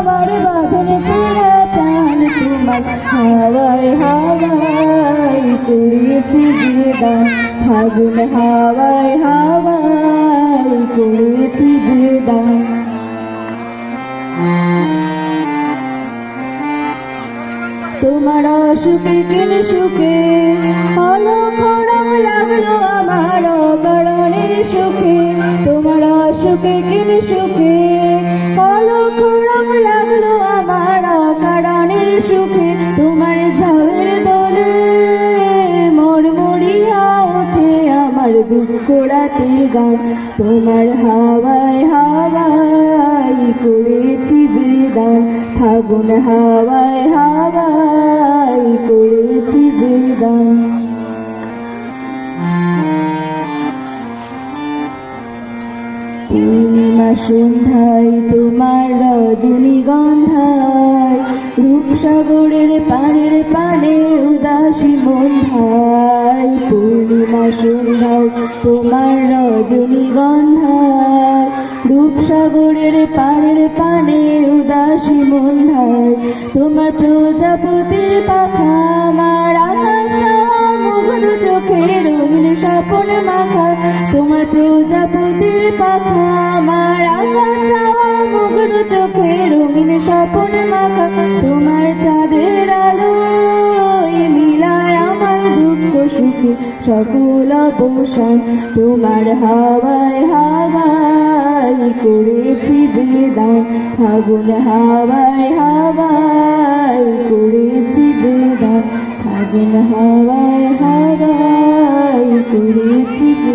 আমার বাঁধন ছেঁড়া প্রাণ তোমার হাওয়ায় হাওয়ায় করেছি যে দান ফাগুন হাওয়ায় হাওয়ায় করেছি যে দান তোমার সুখে কিন সুখে আলো খরম লাগলো আমার অকারণের সুখে তোমার সুখে কিন সুখে আলো খরম লাগলো আমার অকারণের সুখে তোমার ঝাউয়ের দোলে মরমরিয়া ওঠে আমার দুঃখ রাতের গান তোমার হাওয়ায় হাওয়ায় করেছি যে দান ফাগুন হাওয়ায় হাওয়ায় করেছি যে দান পূর্ণিমা সন্ধ্যায় তোমার রজনীগন্ধায় রূপসাগরের পানের পানে উদাসী মন্ধায় পূর্ণিমা সন্ধ্যায় তোমার রজনীগন্ধায় রূপসাগরের পানের পানে উদাসী মন্ধায় তোমার প্রজাপতির পাখা আমার আকাশ মুগ্ধ চোখে রঙিন স্বপন মাখা তোমার প্রজাপতির পাখা আমার আকাশ মুগ্ধ চোখে রঙিন স্বপন মাখা তোমার চাঁদের আলো মিলায় আমার দুঃখ সুখে সকল অবসান তোমার হাওয়ায় হাওয়ায় করেছি যে দান ফাগুন হাওয়ায় হাওয়ায় করেছি যে দান ফাগুন হাওয়ায় হাওয়ায় করেছি যে